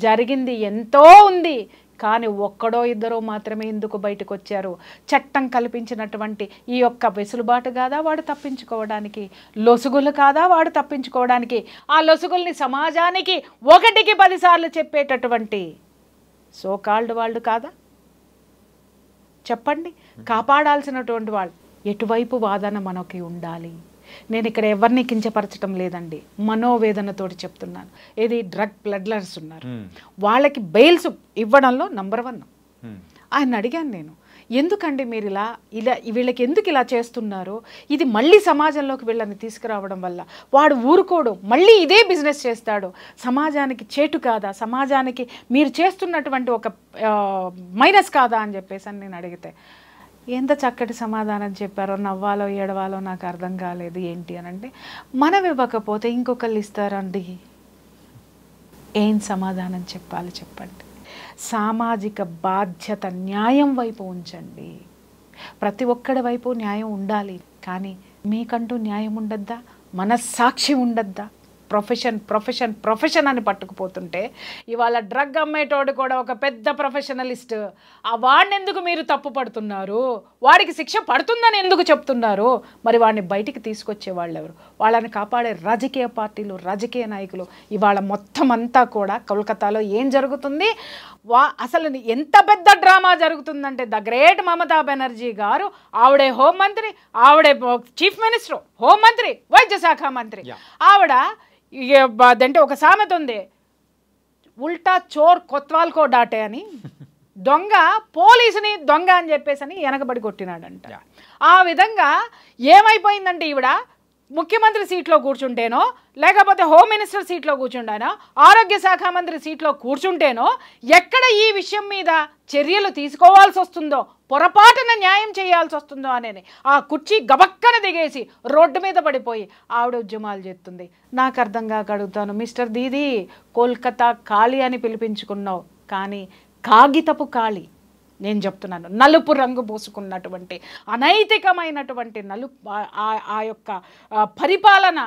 S2: జరిగింది. ఎంతో ఉంది, కానీ ఒక్కడో ఇద్దరో మాత్రమే ఎందుకు బయటకు వచ్చారు? చట్టం కల్పించినటువంటి ఈ యొక్క వెసులుబాటు కాదా వాడు తప్పించుకోవడానికి? లొసుగులు కాదా వాడు తప్పించుకోవడానికి? ఆ లొసుగుల్ని సమాజానికి 1కి 10 సార్లు చెప్పేటటువంటి సో కాల్డ్ వాళ్ళు కాదా? చెప్పండి. కాపాడాల్సినటువంటి వాళ్ళు ఎటువైపు వాదన మనకి ఉండాలి? నేను ఇక్కడ ఎవరిని కించపరచడం లేదండి, మనోవేదనతోటి చెప్తున్నాను. ఏది డ్రగ్ ప్లడ్లర్స్ ఉన్నారు, వాళ్ళకి బెయిల్స్ ఇవ్వడంలో నంబర్ 1. ఆయన అడిగాను నేను, ఎందుకండి మీరు ఇలా వీళ్ళకి ఎందుకు ఇలా చేస్తున్నారు? ఇది మళ్ళీ సమాజంలోకి వీళ్ళని తీసుకురావడం వల్ల వాడు ఊరుకోడు, మళ్ళీ ఇదే బిజినెస్ చేస్తాడు. సమాజానికి చేటు కాదా? సమాజానికి మీరు చేస్తున్నటువంటి ఒక మైనస్ కాదా అని చెప్పేసి నేను అడిగితే ఎంత చక్కటి సమాధానం చెప్పారో. నవ్వాలో ఏడవాలో నాకు అర్థం కాలేదు. ఏంటి అని అంటే, మనం ఇవ్వకపోతే ఇంకొకళ్ళు ఇస్తారండి. ఏం సమాధానం చెప్పాలి చెప్పండి? సామాజిక బాధ్యత, న్యాయం వైపు ఉంచండి. ప్రతి ఒక్కడి వైపు న్యాయం ఉండాలి, కానీ మీకంటూ న్యాయం ఉండద్దా? మనస్సాక్షి ఉండద్దా? ప్రొఫెషన్ అని పట్టుకుపోతుంటే ఇవాళ డ్రగ్ అమ్మేటోడు కూడా ఒక పెద్ద ప్రొఫెషనలిస్ట్. ఆ వాడిని ఎందుకు మీరు తప్పు పడుతున్నారు? వాడికి శిక్ష పడుతుందని ఎందుకు చెప్తున్నారు? మరి వాడిని బయటికి తీసుకొచ్చే వాళ్ళు ఎవరు? వాళ్ళని కాపాడే రాజకీయ పార్టీలు, రాజకీయ నాయకులు. ఇవాళ మొత్తం అంతా కూడా కోల్కతాలో ఏం జరుగుతుంది? అసలు ఎంత పెద్ద డ్రామా జరుగుతుందంటే ద గ్రేట్ మమతా బెనర్జీ గారు, ఆవిడే హోంమంత్రి, ఆవిడే చీఫ్ మినిస్టర్, హోంమంత్రి, వైద్య శాఖ మంత్రి, ఆవిడ అంటే ఒక సామెత ఉంది, ఉల్టా చోర్ కొత్వాల్కో డాటే అని. దొంగ పోలీసుని దొంగ అని చెప్పేసి అని వెనకబడి కొట్టినాడంట. ఆ విధంగా ఏమైపోయిందంటే ఈవిడ ముఖ్యమంత్రి సీట్లో కూర్చుంటేనో, లేకపోతే హోమ్ మినిస్టర్ సీట్లో కూర్చుంటానో, ఆరోగ్య శాఖ మంత్రి సీట్లో కూర్చుంటేనో ఎక్కడ ఈ విషయం మీద చర్యలు తీసుకోవాల్సి వస్తుందో, పొరపాటున న్యాయం చేయాల్సి వస్తుందో అనేది ఆ కుర్చీ గబక్కన దిగేసి రోడ్డు మీద పడిపోయి ఆవిడ ఉద్యమాలు చేస్తుంది. నాకు అర్థం కాక అడుగుతాను, మిస్టర్ దీదీ, కోల్కతా ఖాళీ అని పిలిపించుకున్నావు, కానీ కాగితపు ఖాళీ. నేను చెప్తున్నాను, నలుపు రంగు పూసుకున్నటువంటి అనైతికమైనటువంటి ఆ యొక్క పరిపాలన,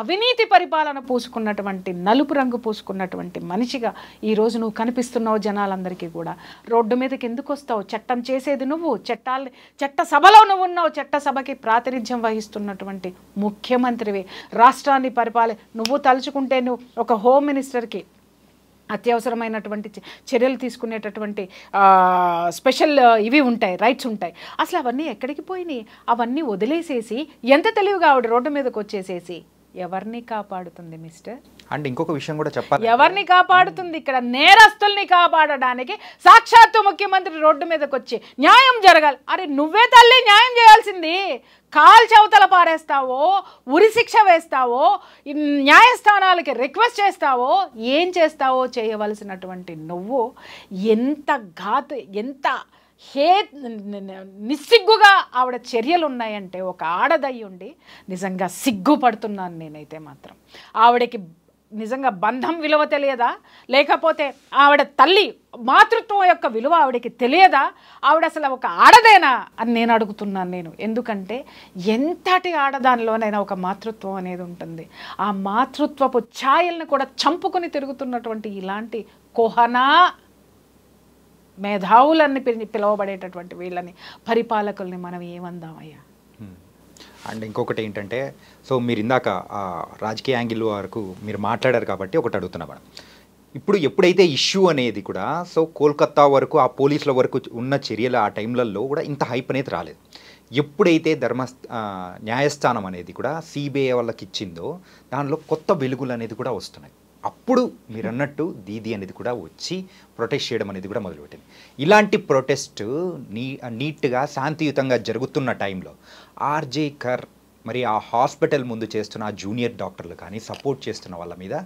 S2: అవినీతి పరిపాలన పూసుకున్నటువంటి, నలుపు రంగు పూసుకున్నటువంటి మనిషిగా ఈరోజు నువ్వు కనిపిస్తున్నావు జనాలందరికీ కూడా. రోడ్డు మీదకి ఎందుకు వస్తావు? చట్టం చేసేది నువ్వు, చట్ట సభలో నువ్వు ఉన్నావు, చట్టసభకి ప్రాతినిధ్యం వహిస్తున్నటువంటి ముఖ్యమంత్రివి, రాష్ట్రాన్ని నువ్వు తలుచుకుంటే నువ్వు ఒక హోమ్ మినిస్టర్కి అత్యవసరమైనటువంటి చర్యలు తీసుకునేటటువంటి స్పెషల్ ఇవి ఉంటాయి, రైట్స్ ఉంటాయి. అసలు అవన్నీ ఎక్కడికి పోయినాయి? అవన్నీ వదిలేసేసి ఎంత తెలివిగా ఆవిడ రోడ్డు మీదకి వచ్చేసేసి ఎవరిని కాపాడుతుంది మిస్టర్?
S1: అండ్ ఇంకొక విషయం కూడా చెప్పాలి, ఎవరిని
S2: కాపాడుతుంది? ఇక్కడ నేరస్తుల్ని కాపాడడానికి సాక్షాత్తు ముఖ్యమంత్రి రోడ్డు మీదకి వచ్చి న్యాయం జరగాలి. అరే నువ్వే తల్లి న్యాయం చేయాల్సింది. కాల్చవతల పారేస్తావో, ఉరిశిక్ష వేస్తావో, న్యాయస్థానాలకి రిక్వెస్ట్ చేస్తావో, ఏం చేస్తావో చేయవలసినటువంటి నువ్వు ఎంత నిస్సిగ్గుగా ఆవిడ చర్యలు ఉన్నాయంటే, ఒక ఆడదయ్యి ఉండి నిజంగా సిగ్గుపడుతున్నాను నేనైతే మాత్రం. ఆవిడకి నిజంగా బంధం విలువ తెలియదా? లేకపోతే ఆవిడ తల్లి మాతృత్వం యొక్క విలువ ఆవిడకి తెలియదా? ఆవిడ అసలు ఒక ఆడదేనా అని నేను అడుగుతున్నాను. ఎందుకంటే ఎంతటి ఆడదానిలోనైనా ఒక మాతృత్వం అనేది ఉంటుంది. ఆ మాతృత్వపు ఛాయల్ని కూడా చంపుకొని తిరుగుతున్నటువంటి ఇలాంటి కోహనా మేధావులన్నీ పిలువబడేటటువంటి వీళ్ళని, పరిపాలకుల్ని మనం ఏమందామయ్యా?
S1: అండ్ ఇంకొకటి ఏంటంటే, సో మీరు ఇందాక రాజకీయ యాంగిల్ వరకు మీరు మాట్లాడారు కాబట్టి ఒకటి అడుగుతున్నా మేడం. ఇప్పుడు ఎప్పుడైతే ఇష్యూ అనేది కూడా, సో కోల్కతా వరకు ఆ పోలీసుల వరకు ఉన్న చర్యలు ఆ టైంలలో కూడా ఇంత హైప్ అనేది రాలేదు. ఎప్పుడైతే న్యాయస్థానం అనేది కూడా సిబిఐ వాళ్ళకి ఇచ్చిందో, దానిలో కొత్త వెలుగులు అనేది కూడా వస్తున్నాయి. అప్పుడు మీరు అన్నట్టు దీది అనేది కూడా వచ్చి ప్రొటెస్ట్ చేయడం అనేది కూడా మొదలుపెట్టింది. ఇలాంటి ప్రొటెస్ట్ నీట్గా శాంతియుతంగా జరుగుతున్న టైంలో ఆర్జే కర్ మరి ఆ హాస్పిటల్ ముందు చేస్తున్న ఆ జూనియర్ డాక్టర్లు కానీ సపోర్ట్ చేస్తున్న వాళ్ళ మీద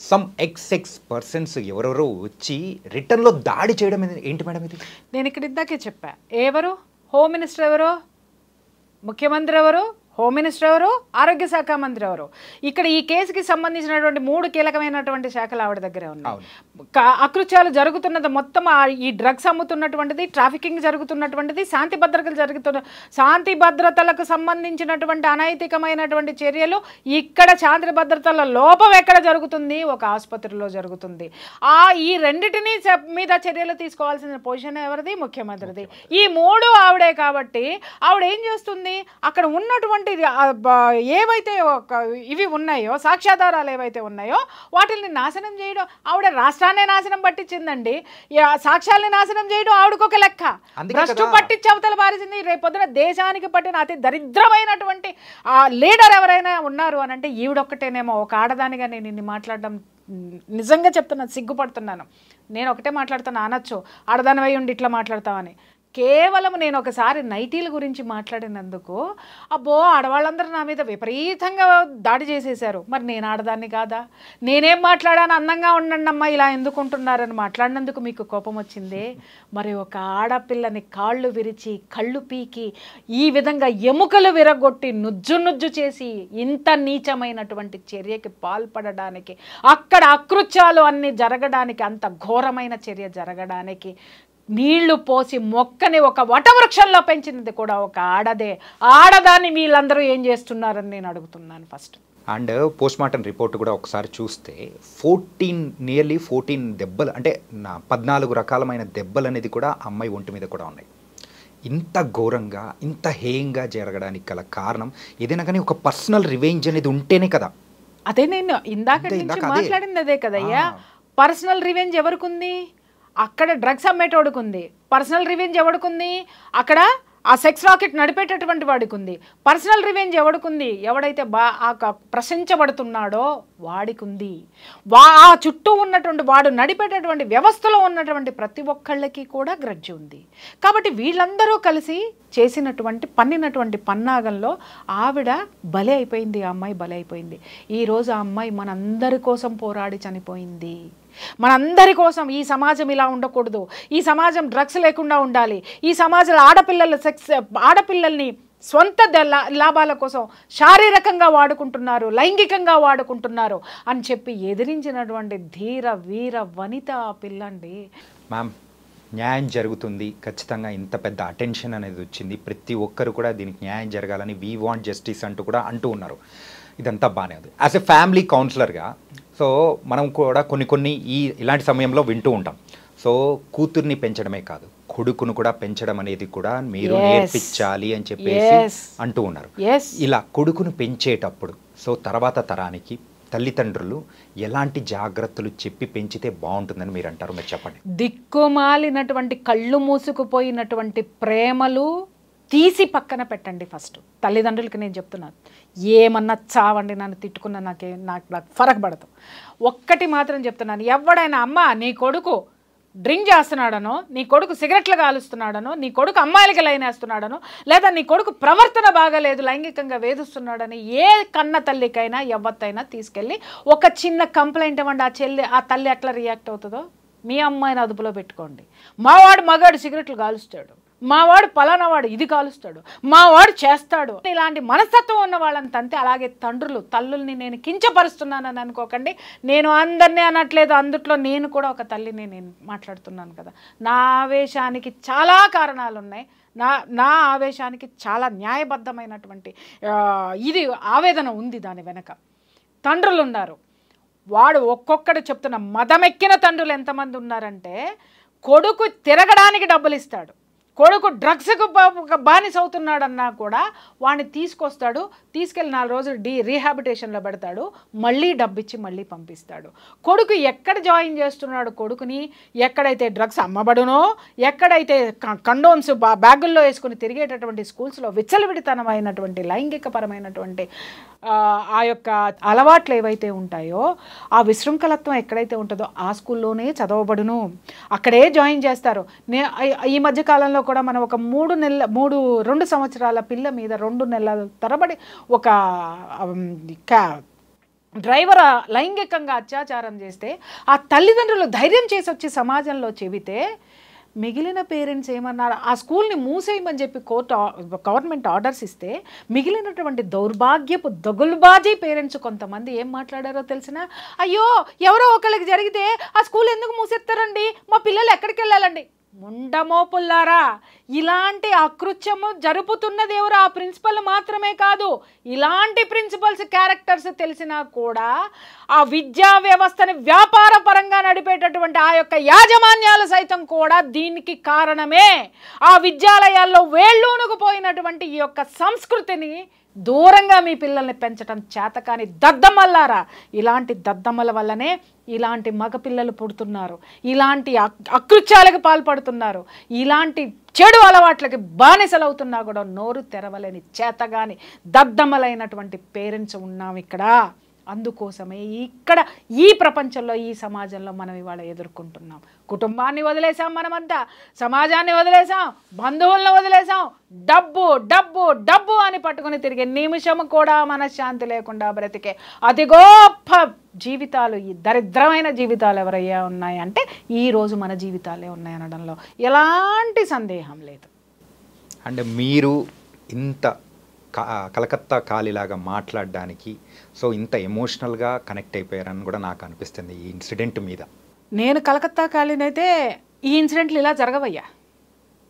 S1: సమ్ ఎక్స్ పర్సన్స్ ఎవరెవరో వచ్చి రిటర్న్లో దాడి చేయడం ఏంటి మేడం ఇది?
S2: నేను ఇక్కడ ఇందాకే చెప్పా, ఎవరు హోమ్ మినిస్టర్ ఎవరు, ముఖ్యమంత్రి ఎవరు, హోమ్ మినిస్టర్ ఎవరు, ఆరోగ్య శాఖ మంత్రి ఎవరు? ఇక్కడ ఈ కేసుకి సంబంధించినటువంటి 3 కీలకమైనటువంటి శాఖలు ఆవిడ దగ్గరే ఉన్నాయి. అకృత్యాలు జరుగుతున్నది మొత్తం, ఈ డ్రగ్స్ అమ్ముతున్నటువంటిది, ట్రాఫికింగ్ జరుగుతున్నటువంటిది, శాంతి భద్రతలకు సంబంధించినటువంటి అనైతికమైనటువంటి చర్యలు, ఇక్కడ శాంతి భద్రతల లోపం ఎక్కడ జరుగుతుంది? ఒక ఆసుపత్రిలో జరుగుతుంది. ఈ రెండిటిని మీద చర్యలు తీసుకోవాల్సిన పొజిషన్ ఎవరిది? ముఖ్యమంత్రిది. ఈ 3 ఆవిడే. కాబట్టి ఆవిడ ఏం చేస్తుంది? అక్కడ ఉన్నటువంటి ఏవైతే ఇవి ఉన్నాయో, సాక్ష్యాధారాలు ఏవైతే ఉన్నాయో వాటిని నాశనం చేయడం, ఆవిడ రాష్ట్రాన్ని నాశనం పట్టించిందండి. సాక్ష్యాలని నాశనం చేయడం ఆవిడకొక లెక్క. భ్రష్టు పట్టించి అవతల పారేసింది. రేపొద్దున దేశానికి పట్టిన అతి దరిద్రమైనటువంటి లీడర్ ఎవరైనా ఉన్నారు అని అంటే ఈవిడొక్కటేనేమో. ఒక ఆడదానిగా నేను ఇన్ని మాట్లాడడం నిజంగా చెప్తున్నాను, సిగ్గుపడుతున్నాను. నేను ఒకటే మాట్లాడుతాను, అనొచ్చు ఆడదానివై ఉండి ఇట్లా మాట్లాడతామని. కేవలం నేను ఒకసారి నైటీల గురించి మాట్లాడినందుకు అబ్బో ఆడవాళ్ళందరూ నా మీద విపరీతంగా దాడి చేసేశారు. మరి నేను ఆడదాన్ని కాదా? నేనేం మాట్లాడాను? అందంగా ఉండండి అమ్మా, ఇలా ఎందుకుంటున్నారని మాట్లాడినందుకు మీకు కోపం వచ్చిందే. మరి ఒక ఆడపిల్లని కాళ్ళు విరిచి, కళ్ళు పీకి, ఈ విధంగా ఎముకలు విరగొట్టి, నుజ్జు చేసి ఇంత నీచమైనటువంటి చర్యకి పాల్పడడానికి, అక్కడ అకృత్యాలు అన్నీ జరగడానికి, అంత ఘోరమైన చర్య జరగడానికి నీళ్లు పోసి మొక్కని ఒక వటవృక్షంలో పెంచినది కూడా ఒక ఆడదే. ఆడదాన్ని వీళ్ళందరూ ఏం చేస్తున్నారని నేను అడుగుతున్నాను first.
S1: And post mortem report కూడా ఒకసారి చూస్తే నియర్లీ 14 దెబ్బలు, అంటే 14 రకాలమైన దెబ్బలు అనేది కూడా అమ్మాయి ఒంటి మీద కూడా ఉన్నాయి. ఇంత ఘోరంగా ఇంత హేయంగా జరగడానికి గల కారణం ఏదైనా కానీ ఒక పర్సనల్ రివెంజ్ అనేది ఉంటేనే కదా.
S2: అదే నేను ఇందాక నుంచి మాట్లాడింది అదే కదయ్యా. పర్సనల్ రివెంజ్ ఎవరికుంది? అక్కడ డ్రగ్స్ అమ్మేటోడుకు ఉంది. పర్సనల్ రివెంజ్ ఎవడుకుంది? అక్కడ ఆ సెక్స్ రాకెట్ నడిపేటటువంటి వాడికి ఉంది. పర్సనల్ రివెంజ్ ఎవడుకుంది? ఎవడైతే ప్రశంసబడుతున్నాడో వాడికి ఉంది. ఆ చుట్టూ ఉన్నటువంటి వాడు నడిపేటటువంటి వ్యవస్థలో ఉన్నటువంటి ప్రతి ఒక్కళ్ళకి కూడా గ్రడ్జి ఉంది. కాబట్టి వీళ్ళందరూ కలిసి పన్నినటువంటి పన్నాగంలో ఆవిడ బలి అయిపోయింది. ఆ అమ్మాయి బలి అయిపోయింది. ఈరోజు ఆ అమ్మాయి మనందరి కోసం పోరాడి చనిపోయింది. మనందరి కోసం ఈ సమాజం ఇలా ఉండకూడదు, ఈ సమాజం డ్రగ్స్ లేకుండా ఉండాలి, ఈ సమాజంలో ఆడపిల్లల్ని స్వంత లాభాల కోసం శారీరకంగా వాడుకుంటున్నారు, లైంగికంగా వాడుకుంటున్నారు అని చెప్పి ఎదిరించినటువంటి ధీర వీర వనిత ఆ పిల్లండి.
S1: మ్యామ్, న్యాయం జరుగుతుంది ఖచ్చితంగా. ఇంత పెద్ద అటెన్షన్ అనేది వచ్చింది, ప్రతి ఒక్కరు కూడా దీనికి న్యాయం జరగాలని వీ వాంట్ జస్టిస్ అంటూ ఉన్నారు. ఇదంతా బాగానే ఉంది. యాజ్ ఎ ఫ్యామిలీ కౌన్సిలర్గా సో మనం కూడా కొన్ని ఇలాంటి సమయంలో వింటూ ఉంటాం. సో కూతుర్ని పెంచడమే కాదు, కొడుకును కూడా పెంచడం అనేది కూడా మీరు నేర్పించాలి అని చెప్పేసి అంటూ ఉన్నారు. ఇలా కొడుకును పెంచేటప్పుడు సో తర్వాత తరానికి తల్లిదండ్రులు ఎలాంటి జాగ్రత్తలు చెప్పి పెంచితే బాగుంటుందని మీరు అంటారు? మీరు చెప్పండి.
S2: దిక్కుమాలినటువంటి కళ్ళు మూసుకుపోయినటువంటి ప్రేమలు తీసి పక్కన పెట్టండి. ఫస్ట్ తల్లిదండ్రులకి నేను చెప్తున్నాను, ఏమన్నా చావండి, నన్ను తిట్టుకున్నా నాకు ఫరక్ పడదు. ఒక్కటి మాత్రం చెప్తున్నాను, ఎవడైనా అమ్మ నీ కొడుకు డ్రింక్ చేస్తున్నాడనో, నీ కొడుకు సిగరెట్లు కాలుస్తున్నాడనో, నీ కొడుకు అమ్మాయిలకి లైన్ వేస్తున్నాడనో, లేదా నీ కొడుకు ప్రవర్తన బాగాలేదు లైంగికంగా వేధిస్తున్నాడని ఏ కన్న తల్లికైనా ఎవత్తైనా తీసుకెళ్ళి ఒక చిన్న కంప్లైంట్ ఇవ్వండి. ఆ తల్లి ఎట్లా రియాక్ట్ అవుతుందో మీ అమ్మాయిని అదుపులో పెట్టుకోండి. మావాడు మగాడు సిగరెట్లు కాలుస్తాడు, మావాడు పలానా వాడు ఇది కాలుస్తాడు, మావాడు చేస్తాడు, ఇలాంటి మనస్తత్వం ఉన్న వాళ్ళని తంతే. అలాగే తల్లుల్ని నేను కించపరుస్తున్నానని అనుకోకండి. నేను అందరినీ అనట్లేదు, అందుట్లో నేను కూడా ఒక తల్లిని నేను మాట్లాడుతున్నాను కదా. నా ఆవేశానికి చాలా కారణాలు ఉన్నాయి. నా ఆవేశానికి చాలా న్యాయబద్ధమైనటువంటి ఆవేదన ఉంది దాని వెనక. తండ్రులు ఉన్నారు, వాడు ఒక్కొక్కడు చెప్తున్న మదమెక్కిన తండ్రులు ఎంతమంది ఉన్నారంటే, కొడుకు తిరగడానికి డబ్బులు ఇస్తాడు, కొడుకు డ్రగ్స్కు బానిస అవుతున్నాడన్నా కూడా వాడిని తీసుకెళ్ళి 4 రోజులు రీహాబిటేషన్లో పెడతాడు, మళ్ళీ డబ్బిచ్చి మళ్ళీ పంపిస్తాడు. కొడుకు ఎక్కడ జాయిన్ చేస్తున్నాడు కొడుకుని, ఎక్కడైతే డ్రగ్స్ అమ్మబడునో, ఎక్కడైతే కండోమ్స్ బ్యాగుల్లో వేసుకుని తిరిగేటటువంటి స్కూల్స్లో విచ్చలవిడితనమైనటువంటి లైంగికపరమైనటువంటి ఆ యొక్క అలవాట్లు ఏవైతే ఉంటాయో, ఆ విశృంఖలత్వం ఎక్కడైతే ఉంటుందో ఆ స్కూల్లోనే చదవబడును, అక్కడే జాయిన్ చేస్తారు. ఈ మధ్యకాలంలో కూడా మనం ఒక 2 సంవత్సరాల పిల్ల మీద 2 నెలల తరబడి ఒక డ్రైవర్ లైంగికంగా అత్యాచారం చేస్తే ఆ తల్లిదండ్రులు ధైర్యం చేసి వచ్చి సమాజంలో చెబితే మిగిలిన పేరెంట్స్ ఏమన్నారు, ఆ స్కూల్ని మూసేయమని చెప్పి గవర్నమెంట్ ఆర్డర్స్ ఇస్తే మిగిలినటువంటి దౌర్భాగ్యపు దగులుబాజీ పేరెంట్స్ కొంతమంది ఏం మాట్లాడారో తెలిసినా, అయ్యో ఎవరో ఒకరికి జరిగితే ఆ స్కూల్ ఎందుకు మూసేస్తారండి, మా పిల్లలు ఎక్కడికి వెళ్ళాలండి. ముండమోపుల్లారా, ఇలాంటి అకృత్యము జరుపుతున్నది ఎవరు? ఆ ప్రిన్సిపల్ మాత్రమే కాదు, ఇలాంటి ప్రిన్సిపల్స్ క్యారెక్టర్స్ తెలిసినా కూడా ఆ విద్యా వ్యవస్థని వ్యాపార పరంగా నడిపేటటువంటి ఆ యొక్క యాజమాన్యాలు సైతం కూడా దీనికి కారణమే. ఆ విద్యాలయాల్లో వేళ్ళూనుకుపోయినటువంటి ఈ యొక్క సంస్కృతిని దూరంగా మీ పిల్లల్ని పెంచడం చేతకాని దద్దమ్మల్లారా, ఇలాంటి దద్దమ్మల వల్లనే ఇలాంటి మగపిల్లలు పుడుతున్నారు, ఇలాంటి అకృత్యాలకు పాల్పడుతున్నారు, ఇలాంటి చెడు అలవాట్లకి బానిసలవుతున్నా కూడా నోరు తెరవలేని చేతగాని దద్దమ్మలైనటువంటి పేరెంట్స్ ఉన్నాం ఇక్కడ. అందుకోసమే ఇక్కడ ఈ ప్రపంచంలో ఈ సమాజంలో మనం ఇవాళ ఎదుర్కొంటున్నాం. కుటుంబాన్ని వదిలేసాం, మనమంతా సమాజాన్ని వదిలేసాం, బంధువులను వదిలేసాం, డబ్బు డబ్బు డబ్బు అని పట్టుకుని తిరిగే నిమిషం కూడా మనశ్శాంతి లేకుండా బ్రతికే అతి గొప్ప జీవితాలు, ఈ దరిద్రమైన జీవితాలు ఎవరయ్యా ఉన్నాయంటే ఈరోజు మన జీవితాలే ఉన్నాయనడంలో ఎలాంటి సందేహం లేదు.
S1: అంటే మీరు ఇంత కలకత్తా కాలిలాగా మాట్లాడడానికి సో ఇంత ఎమోషనల్గా కనెక్ట్ అయిపోయారని కూడా నాకు అనిపిస్తుంది ఈ ఇన్సిడెంట్ మీద.
S2: నేను కలకత్తా కాలినైతే ఈ ఇన్సిడెంట్లు ఇలా జరగవయ్యా.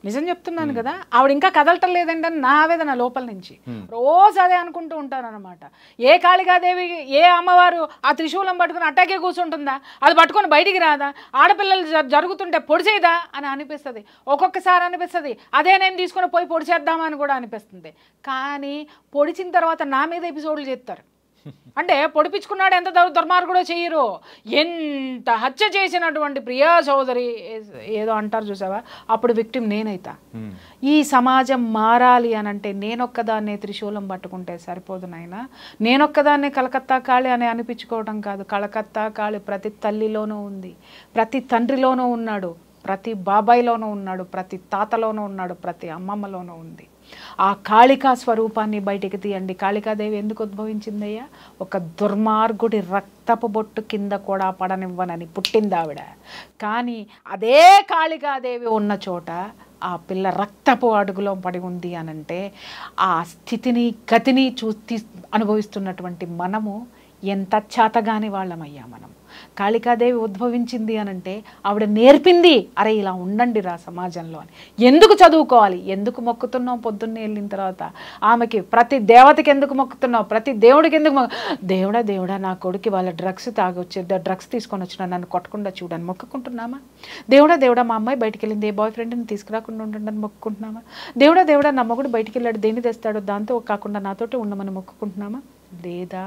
S2: నిజం చెప్తున్నాను కదా, ఆవిడ ఇంకా కదలటం లేదండి అని నా ఆవేదన లోపల నుంచి. రోజు అదే అనుకుంటూ ఉంటాను అనమాట. ఏ కాళికాదేవి, ఏ అమ్మవారు ఆ త్రిశూలం పట్టుకుని అట్టాకే కూర్చుంటుందా? అది పట్టుకొని బయటికి రాదా? ఆడపిల్లలు జరుగుతుంటే పొడిచేదా అని అనిపిస్తుంది. ఒక్కొక్కసారి అనిపిస్తుంది అదే నేను తీసుకొని పోయి పొడిచేద్దామని కూడా అనిపిస్తుంది. కానీ పొడిచిన తర్వాత నా మీద ఎపిసోడ్లు చేస్తారు. అంటే పొడిపించుకున్నాడు ఎంత దుర్మార్గుడో చెయ్యరు. ఎంత హత్య చేసినటువంటి ప్రియా చౌదరి ఏదో అంటారు చూసావా, అప్పుడు విక్టిమ్ నేనైతా. ఈ సమాజం మారాలి అని అంటే నేనొక్కదాన్నే త్రిశూలం పట్టుకుంటే సరిపోదు నాయనా. నేనొక్కదాన్నే కలకత్తా కాళి అని అనిపించుకోవడం కాదు. కలకత్తా కాళి ప్రతి తల్లిలోనూ ఉంది, ప్రతి తండ్రిలోనూ ఉన్నాడు, ప్రతి బాబాయిలోనూ ఉన్నాడు, ప్రతి తాతలోనూ ఉన్నాడు, ప్రతి అమ్మమ్మలోనూ ఉంది. ఆ కాళికా స్వరూపాన్ని బయటికి తీయండి. కాళికాదేవి ఎందుకు ఉద్భవించిందయ్యా? ఒక దుర్మార్గుడి రక్తపు బొట్టు కింద కూడా పడనివ్వనని పుట్టింది ఆవిడ. కానీ అదే కాళికాదేవి ఉన్న చోట ఆ పిల్ల రక్తపు అడుగులో పడి ఉంది అనంటే ఆ స్థితిని గతిని చూసి అనుభవిస్తున్నటువంటి మనము ఎంత చేతగాని వాళ్ళమయ్యా మనం. కాళికాదేవి ఉద్భవించింది అనంటే ఆవిడ నేర్పింది, అరే ఇలా ఉండండి రా సమాజంలో అని. ఎందుకు చదువుకోవాలి? ఎందుకు మొక్కుతున్నావు పొద్దున్నే వెళ్ళిన తర్వాత ఆమెకి? ప్రతి దేవతకి ఎందుకు మొక్కుతున్నావు? ప్రతి దేవుడికి ఎందుకు దేవుడా నా కొడుకు వాళ్ళ డ్రగ్స్ డ్రగ్స్ తీసుకొని వచ్చినా నన్ను కొట్టకుండా చూడని మొక్కుకుంటున్నామా? దేవుడా మా అమ్మాయి బయటికి వెళ్ళింది, ఏ బాయ్ ఫ్రెండ్ని తీసుకురాకుండా ఉండండి మొక్కుకుంటున్నామా? దేవుడా నా మొగుడు బయటికి వెళ్ళాడు, దేన్ని తెస్తాడో దాంతో కాకుండా నాతోటి ఉండమని మొక్కుకుంటున్నామా? లేదా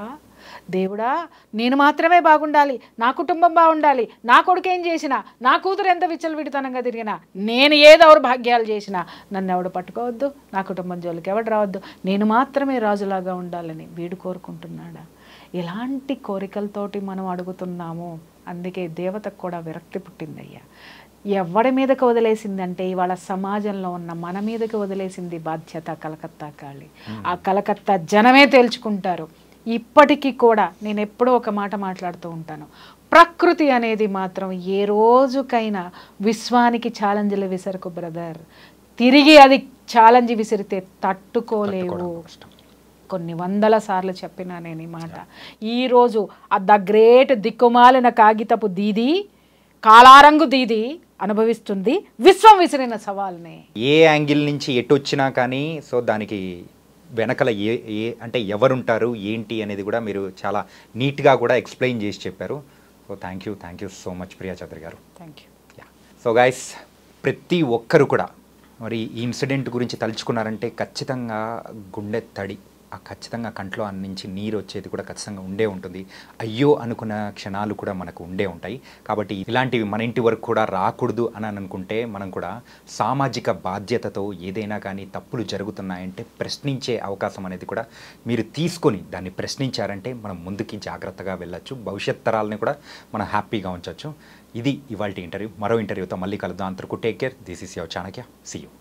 S2: దేవుడా నేను మాత్రమే బాగుండాలి, నా కుటుంబం బాగుండాలి, నా కొడుకు ఏం చేసినా, నా కూతురు ఎంత విచ్చలవిడితనంగా తిరిగినా, నేను ఏ దౌర్భాగ్యాలు చేసినా నన్ను ఎవడు పట్టుకోవద్దు, నా కుటుంబం జోలికి ఎవడు రావద్దు, నేను మాత్రమే రాజులాగా ఉండాలని వీడు కోరుకుంటున్నాడా? ఎలాంటి కోరికలతోటి మనం అడుగుతున్నాము? అందుకే దేవతకు కూడా విరక్తి పుట్టిందయ్యా. ఎవడి మీదకి వదిలేసిందంటే ఇవాళ సమాజంలో ఉన్న మన మీదకి వదిలేసింది బాధ్యత కలకత్తా కాళి. ఆ కలకత్తా జనమే తేల్చుకుంటారు. ఇప్పటికీ కూడా నేను ఎప్పుడో ఒక మాట మాట్లాడుతూ ఉంటాను, ప్రకృతి అనేది మాత్రం ఏ రోజుకైనా విశ్వానికి ఛాలెంజ్లు విసరకు బ్రదర్. తిరిగి అది ఛాలెంజ్ విసిరితే తట్టుకోలేవు. కొన్ని వందల సార్లు చెప్పినా నేను ఈ మాట. ఈరోజు ద గ్రేట్ దిక్కుమాలిన కాగితపు దీది, కాలారంగు దీది అనుభవిస్తుంది విశ్వం విసిరిన సవాల్ని.
S1: ఏ యాంగిల్ నుంచి ఎటు వచ్చినా కానీ సో దానికి వెనకల అంటే ఎవరుంటారు ఏంటి అనేది కూడా మీరు చాలా నీట్గా కూడా ఎక్స్ప్లెయిన్ చేసి చెప్పారు. So thank you so much Priya Chowdary గారు.
S2: Thank you.
S1: సో గైస్, ప్రతి ఒక్కరు కూడా మరి ఈ ఇన్సిడెంట్ గురించి తలుచుకున్నారంటే ఖచ్చితంగా గుండె తడి, ఖచ్చితంగా కంట్లో నుంచి నీరు వచ్చేది కూడా ఖచ్చితంగా ఉండే ఉంటుంది. అయ్యో అనుకున్న క్షణాలు కూడా మనకు ఉండే ఉంటాయి. కాబట్టి ఇలాంటివి మన ఇంటి వరకు కూడా రాకూడదు అని అనుకుంటే మనం కూడా సామాజిక బాధ్యతతో ఏదైనా కానీ తప్పులు జరుగుతున్నాయంటే ప్రశ్నించే అవకాశం అనేది కూడా మీరు తీసుకొని దాన్ని ప్రశ్నించారంటే మనం ముందుకి జాగ్రత్తగా వెళ్ళొచ్చు. భవిష్యత్ తరాలని కూడా మనం హ్యాపీగా ఉంచవచ్చు. ఇది ఇవాల్టి ఇంటర్వ్యూ. మరో ఇంటర్వ్యూతో మళ్ళీ కలుద్దాం. అంతవరకు take care. This is your Chanakya. See you.